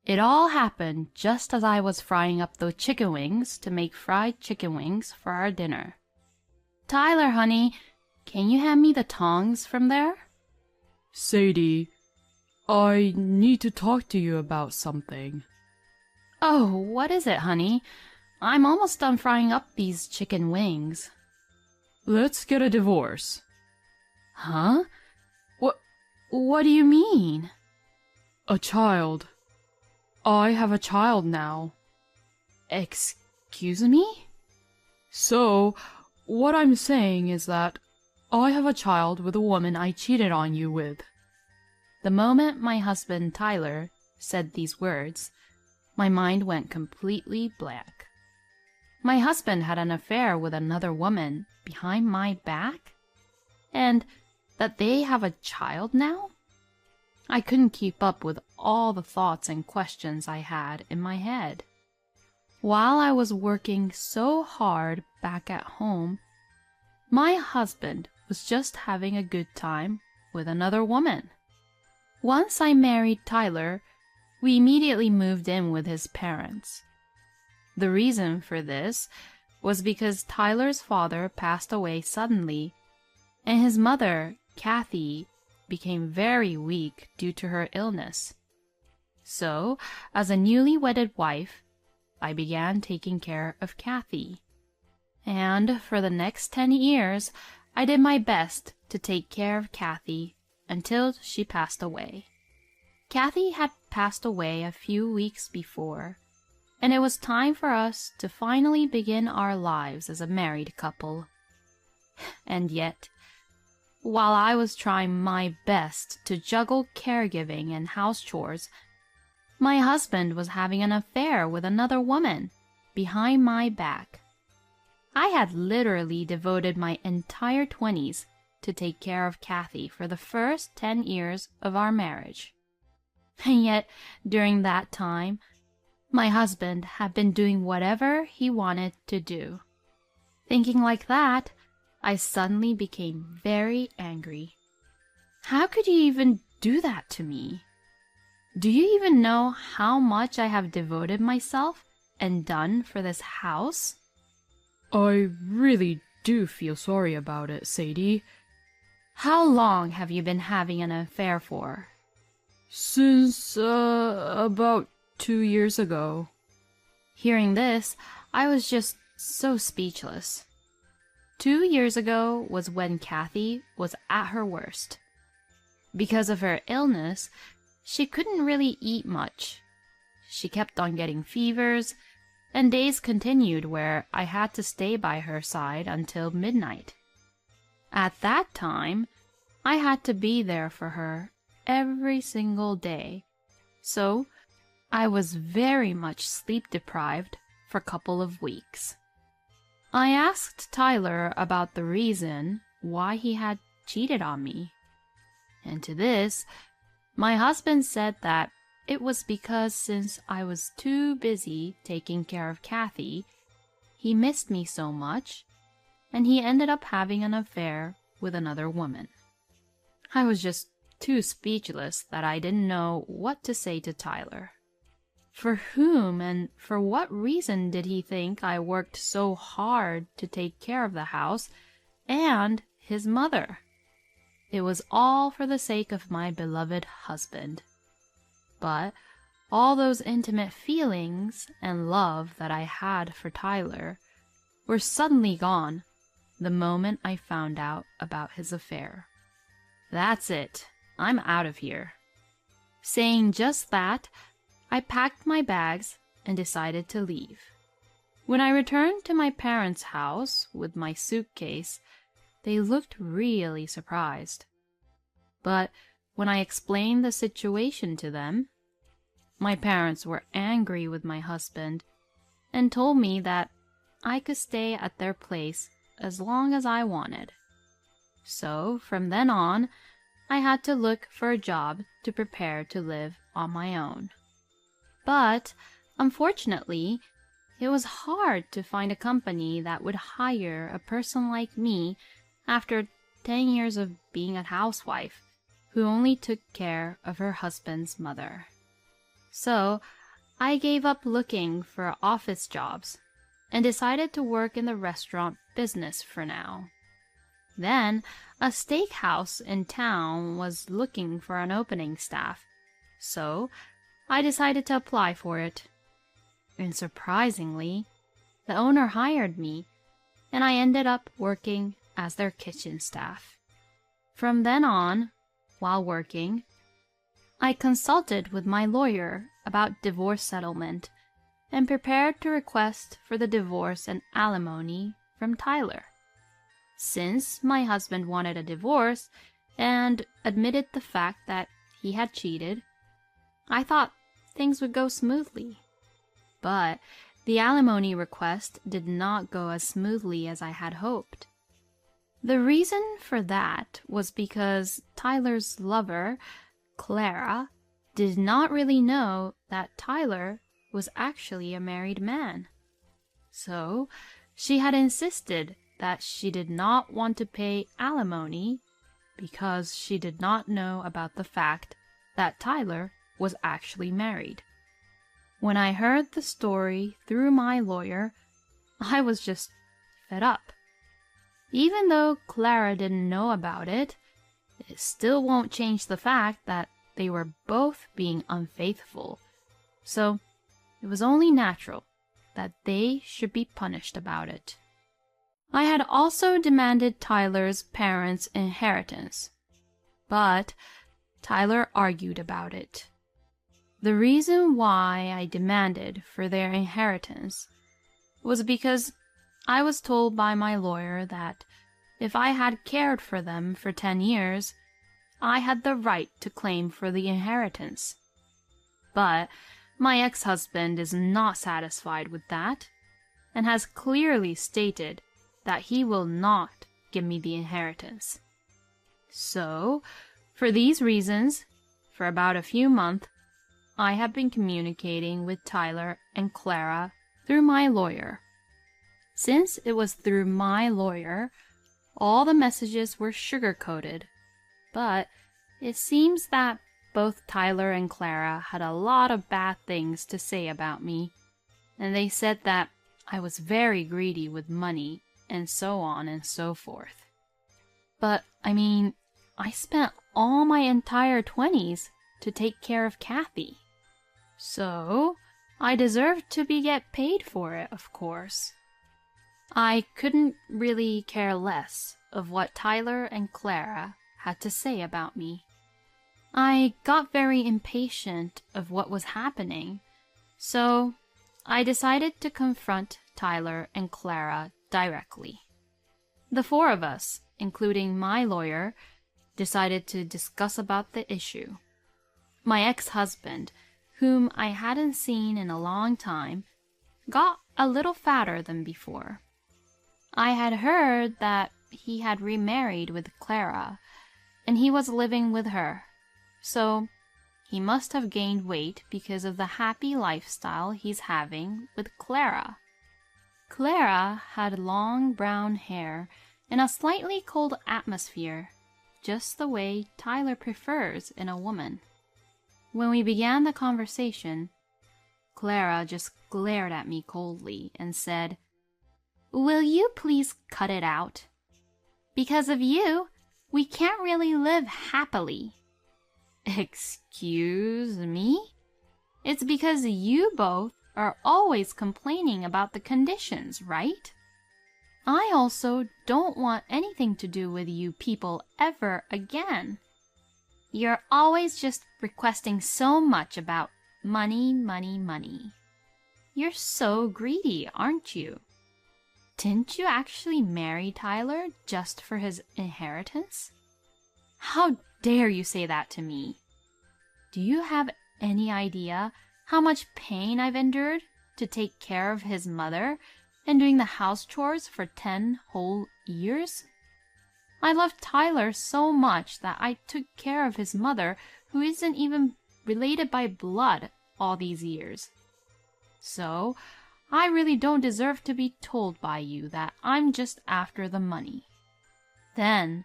It all happened just as I was frying up those chicken wings to make fried chicken wings for our dinner. Tyler, honey, can you hand me the tongs from there? Sadie, I need to talk to you about something. Oh, what is it, honey? I'm almost done frying up these chicken wings. Let's get a divorce. Huh? What do you mean? A child. I have a child now. Excuse me? So, what I'm saying is that I have a child with a woman I cheated on you with. The moment my husband, Tyler, said these words, my mind went completely blank. My husband had an affair with another woman behind my back? And that they have a child now? I couldn't keep up with all the thoughts and questions I had in my head. While I was working so hard back at home, my husband was just having a good time with another woman. Once I married Tyler, we immediately moved in with his parents. The reason for this was because Tyler's father passed away suddenly, and his mother, Kathy, became very weak due to her illness. So, as a newly wedded wife, I began taking care of Kathy. And for the next 10 years, I did my best to take care of Kathy until she passed away. Kathy had passed away a few weeks before, and it was time for us to finally begin our lives as a married couple. And yet, while I was trying my best to juggle caregiving and house chores, my husband was having an affair with another woman behind my back. I had literally devoted my entire 20s to take care of Kathy for the first 10 years of our marriage. And yet, during that time, my husband had been doing whatever he wanted to do. Thinking like that, I suddenly became very angry. How could you even do that to me? Do you even know how much I have devoted myself and done for this house? I really do feel sorry about it, Sadie. How long have you been having an affair for? Since, about 2 years ago. Hearing this, I was just so speechless. 2 years ago was when Kathy was at her worst. Because of her illness, she couldn't really eat much. She kept on getting fevers, and days continued where I had to stay by her side until midnight. At that time, I had to be there for her every single day, so I was very much sleep-deprived for a couple of weeks. I asked Tyler about the reason why he had cheated on me, and to this, my husband said that it was because since I was too busy taking care of Kathy, he missed me so much, and he ended up having an affair with another woman. I was just too speechless that I didn't know what to say to Tyler. For whom and for what reason did he think I worked so hard to take care of the house and his mother? It was all for the sake of my beloved husband. But all those intimate feelings and love that I had for Tyler were suddenly gone the moment I found out about his affair. That's it. I'm out of here. Saying just that, I packed my bags and decided to leave. When I returned to my parents' house with my suitcase, they looked really surprised. But when I explained the situation to them, my parents were angry with my husband and told me that I could stay at their place as long as I wanted. So from then on, I had to look for a job to prepare to live on my own. But unfortunately, it was hard to find a company that would hire a person like me after 10 years of being a housewife who only took care of her husband's mother. So I gave up looking for office jobs and decided to work in the restaurant business for now. Then, a steakhouse in town was looking for an opening staff, so I decided to apply for it. And surprisingly, the owner hired me, and I ended up working as their kitchen staff. From then on, while working, I consulted with my lawyer about divorce settlement and prepared to request for the divorce and alimony from Tyler. Since my husband wanted a divorce and admitted the fact that he had cheated, I thought things would go smoothly. But the alimony request did not go as smoothly as I had hoped. The reason for that was because Tyler's lover, Clara, did not really know that Tyler was actually a married man. So she had insisted that she did not want to pay alimony because she did not know about the fact that Tyler was actually married. When I heard the story through my lawyer, I was just fed up. Even though Clara didn't know about it, it still won't change the fact that they were both being unfaithful. So it was only natural that they should be punished about it. I had also demanded Tyler's parents' inheritance, but Tyler argued about it. The reason why I demanded for their inheritance was because I was told by my lawyer that if I had cared for them for 10 years, I had the right to claim for the inheritance. But my ex-husband is not satisfied with that and has clearly stated that he will not give me the inheritance. So, for these reasons, for about a few months, I have been communicating with Tyler and Clara through my lawyer. Since it was through my lawyer, all the messages were sugar-coated, but it seems that both Tyler and Clara had a lot of bad things to say about me, and they said that I was very greedy with money and so on and so forth. But, I spent all my entire 20s to take care of Kathy. So, I deserved to get paid for it, of course. I couldn't really care less of what Tyler and Clara had to say about me. I got very impatient of what was happening, so I decided to confront Tyler and Clara directly. The four of us, including my lawyer, decided to discuss about the issue. My ex-husband, whom I hadn't seen in a long time, got a little fatter than before. I had heard that he had remarried with Clara, and he was living with her, so he must have gained weight because of the happy lifestyle he's having with Clara. Clara had long brown hair and a slightly cold atmosphere, just the way Tyler prefers in a woman. When we began the conversation, Clara just glared at me coldly and said, "Will you please cut it out? Because of you, we can't really live happily." Excuse me? It's because you both are always complaining about the conditions, right? I also don't want anything to do with you people ever again. You're always just requesting so much about money, money, money. You're so greedy, aren't you? Didn't you actually marry Tyler just for his inheritance? How dare you say that to me? Do you have any idea how much pain I've endured to take care of his mother and doing the house chores for 10 whole years? I loved Tyler so much that I took care of his mother, who isn't even related by blood, all these years. So, I really don't deserve to be told by you that I'm just after the money. Then,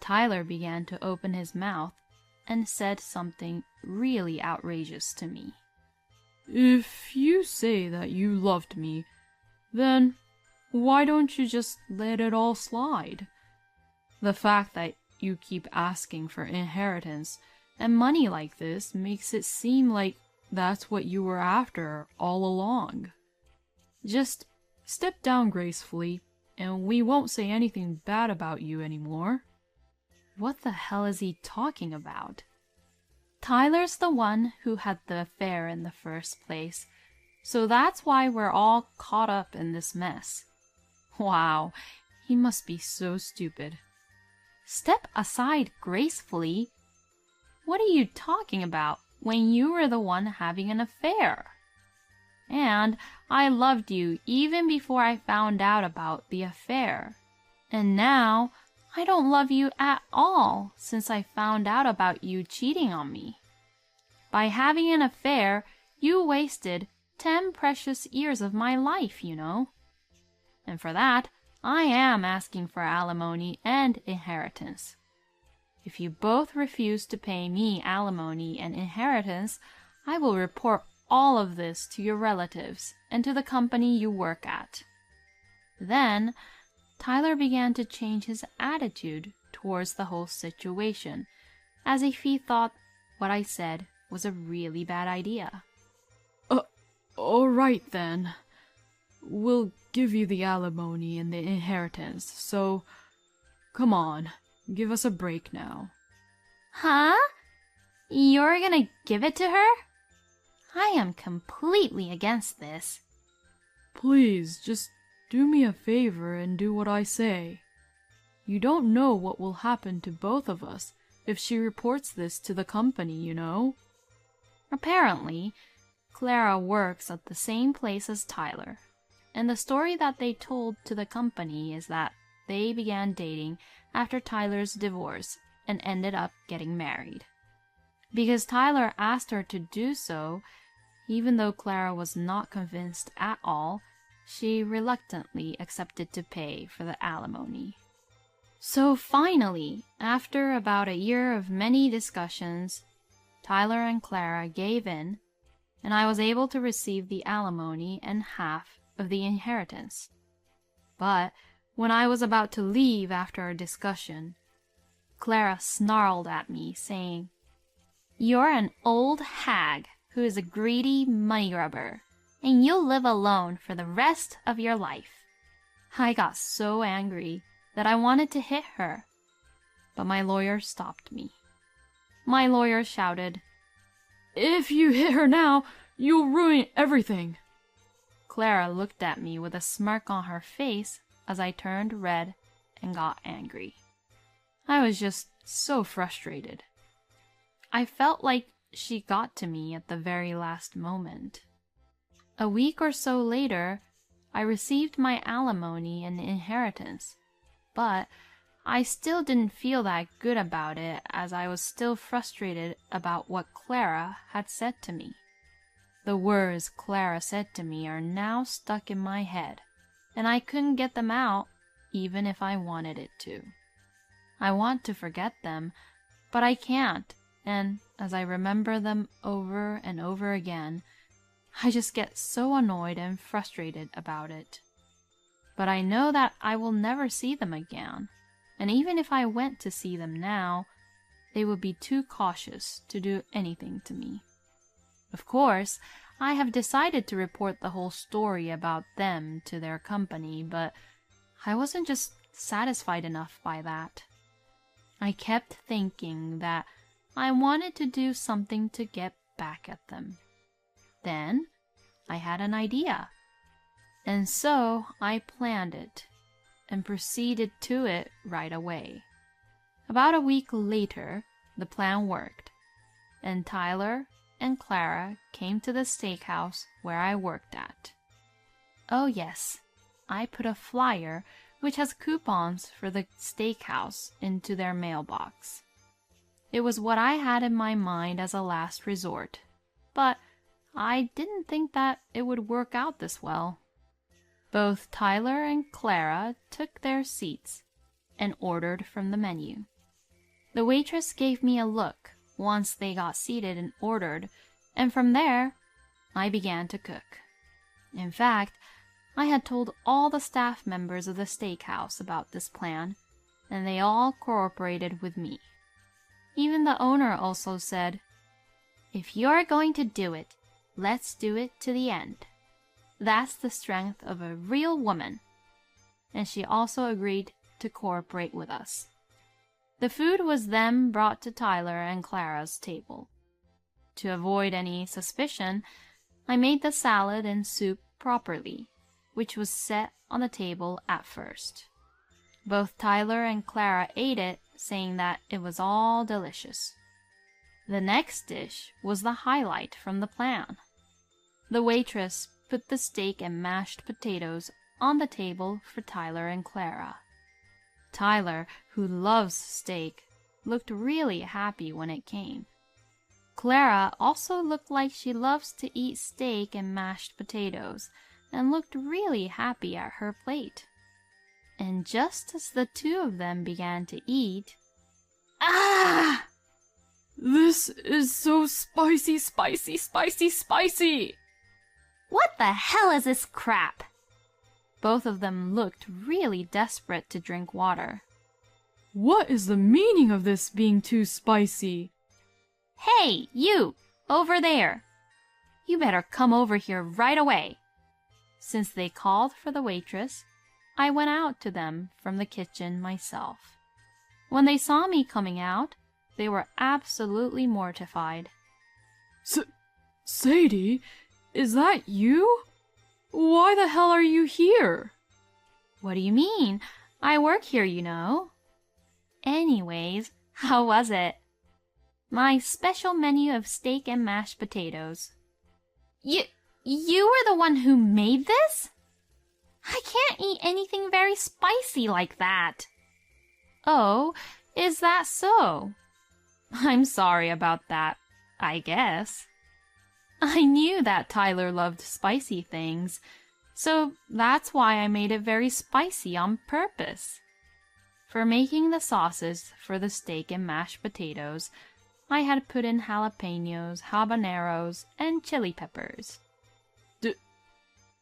Tyler began to open his mouth and said something really outrageous to me. If you say that you loved me, then why don't you just let it all slide? The fact that you keep asking for inheritance and money like this makes it seem like that's what you were after all along. Just step down gracefully, and we won't say anything bad about you anymore. What the hell is he talking about? Tyler's the one who had the affair in the first place, so that's why we're all caught up in this mess. Wow, he must be so stupid. Step aside gracefully? What are you talking about when you were the one having an affair? And I loved you even before I found out about the affair. And now I don't love you at all since I found out about you cheating on me. By having an affair, you wasted 10 precious years of my life, you know. And for that, I am asking for alimony and inheritance. If you both refuse to pay me alimony and inheritance, I will report all of this to your relatives and to the company you work at. Then, Tyler began to change his attitude towards the whole situation, as if he thought what I said was a really bad idea. All right then. We'll give you the alimony and the inheritance, so come on, give us a break now. Huh? You're gonna give it to her? I am completely against this. Please, just do me a favor and do what I say. You don't know what will happen to both of us if she reports this to the company, you know. Apparently, Clara works at the same place as Tyler, and the story that they told to the company is that they began dating after Tyler's divorce and ended up getting married. Because Tyler asked her to do so, even though Clara was not convinced at all, she reluctantly accepted to pay for the alimony. So finally, after about a year of many discussions, Tyler and Clara gave in, and I was able to receive the alimony and half of the inheritance. But when I was about to leave after our discussion, Clara snarled at me, saying, "You're an old hag who is a greedy money grubber, and you'll live alone for the rest of your life." I got so angry that I wanted to hit her, but my lawyer stopped me. My lawyer shouted, If you hit her now, you'll ruin everything. Clara looked at me with a smirk on her face as I turned red and got angry. I was just so frustrated. I felt like she got to me at the very last moment. A week or so later, I received my alimony and inheritance, but I still didn't feel that good about it as I was still frustrated about what Clara had said to me. The words Clara said to me are now stuck in my head, and I couldn't get them out even if I wanted it to. I want to forget them, but I can't, and as I remember them over and over again, I just get so annoyed and frustrated about it. But I know that I will never see them again, and even if I went to see them now, they would be too cautious to do anything to me. Of course, I have decided to report the whole story about them to their company, but I wasn't just satisfied enough by that. I kept thinking that I wanted to do something to get back at them. Then I had an idea, and so I planned it and proceeded to it right away. About a week later, the plan worked, and Tyler and Clara came to the steakhouse where I worked at. Oh yes, I put a flyer which has coupons for the steakhouse into their mailbox. It was what I had in my mind as a last resort, but I didn't think that it would work out this well. Both Tyler and Clara took their seats and ordered from the menu. The waitress gave me a look once they got seated and ordered, and from there, I began to cook. In fact, I had told all the staff members of the steakhouse about this plan, and they all cooperated with me. Even the owner also said, "If you're going to do it, let's do it to the end. That's the strength of a real woman." And she also agreed to cooperate with us. The food was then brought to Tyler and Clara's table. To avoid any suspicion, I made the salad and soup properly, which was set on the table at first. Both Tyler and Clara ate it, saying that it was all delicious. The next dish was the highlight from the plan. The waitress put the steak and mashed potatoes on the table for Tyler and Clara. Tyler, who loves steak, looked really happy when it came. Clara also looked like she loves to eat steak and mashed potatoes, and looked really happy at her plate. And just as the two of them began to eat, "Ah! This is so spicy, spicy, spicy, spicy!" What the hell is this crap?" Both of them looked really desperate to drink water. What is the meaning of this being too spicy? "Hey, you! Over there! You better come over here right away!" Since they called for the waitress, I went out to them from the kitchen myself. When they saw me coming out, they were absolutely mortified. Sadie, is that you? Why the hell are you here? "What do you mean? I work here, you know." "Anyways, how was it?" "My special menu of steak and mashed potatoes." You were the one who made this?" "I can't eat anything very spicy like that." "Oh, is that so? I'm sorry about that, I guess." I knew that Tyler loved spicy things, so that's why I made it very spicy on purpose. For making the sauces for the steak and mashed potatoes, I had put in jalapenos, habaneros, and chili peppers.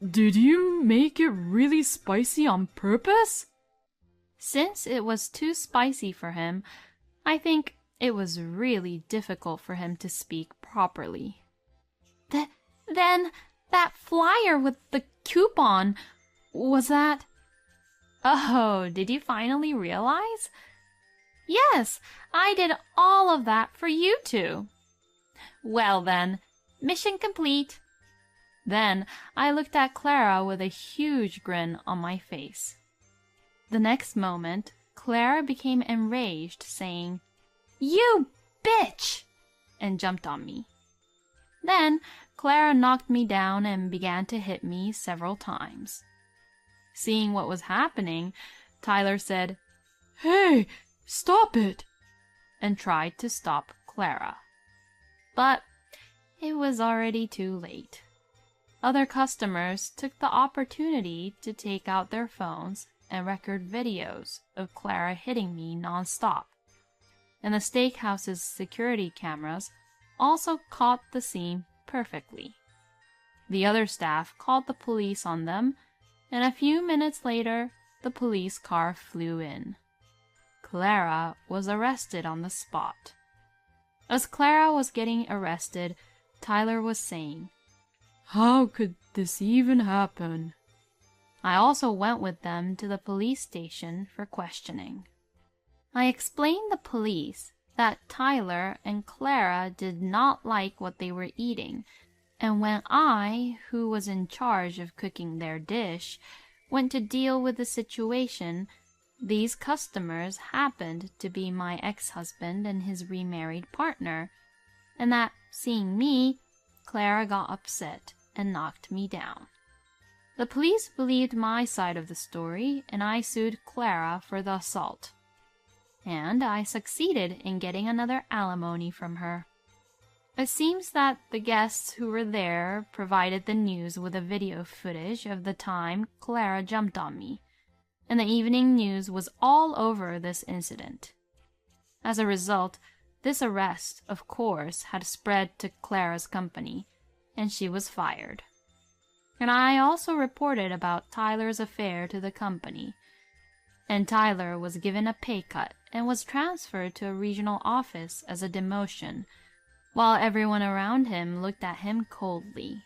Did you make it really spicy on purpose? Since it was too spicy for him, I think it was really difficult for him to speak properly. Then that flyer with the coupon, was that... Oh, did you finally realize? Yes, I did all of that for you two. Well then, mission complete. Then I looked at Clara with a huge grin on my face. The next moment, Clara became enraged, saying, "You bitch!" and jumped on me. Then Clara knocked me down and began to hit me several times. Seeing what was happening, Tyler said, "Hey, stop it!" and tried to stop Clara. But it was already too late. Other customers took the opportunity to take out their phones and record videos of Clara hitting me nonstop. And the steakhouse's security cameras also caught the scene perfectly. The other staff called the police on them, and a few minutes later, the police car flew in. Clara was arrested on the spot. As Clara was getting arrested, Tyler was saying, "How could this even happen?" I also went with them to the police station for questioning. I explained the police that Tyler and Clara did not like what they were eating, and when I, who was in charge of cooking their dish, went to deal with the situation, these customers happened to be my ex-husband and his remarried partner, and that, seeing me, Clara got upset and knocked me down. The police believed my side of the story, and I sued Clara for the assault. And I succeeded in getting another alimony from her. It seems that the guests who were there provided the news with a video footage of the time Clara jumped on me, and the evening news was all over this incident. As a result, this arrest, of course, had spread to Clara's company, and she was fired. And I also reported about Tyler's affair to the company. And Tyler was given a pay cut and was transferred to a regional office as a demotion, while everyone around him looked at him coldly.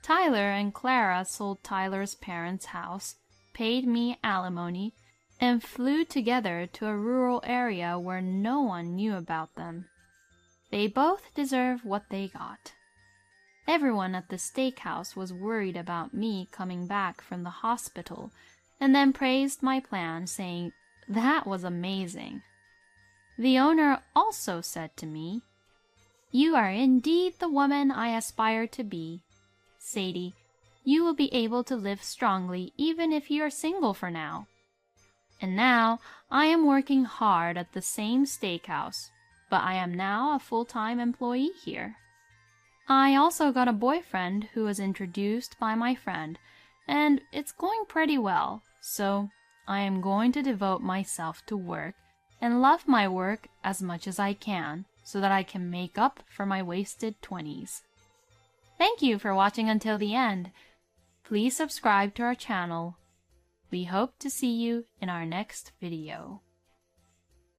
Tyler and Clara sold Tyler's parents' house, paid me alimony, and flew together to a rural area where no one knew about them. They both deserve what they got. Everyone at the steakhouse was worried about me coming back from the hospital, and then praised my plan, saying that was amazing. The owner also said to me, "You are indeed the woman I aspire to be. Sadie, you will be able to live strongly even if you are single for now." And now I am working hard at the same steakhouse, but I am now a full-time employee here. I also got a boyfriend who was introduced by my friend, and it's going pretty well, so I am going to devote myself to work and love my work as much as I can so that I can make up for my wasted 20s. Thank you for watching until the end. Please subscribe to our channel. We hope to see you in our next video.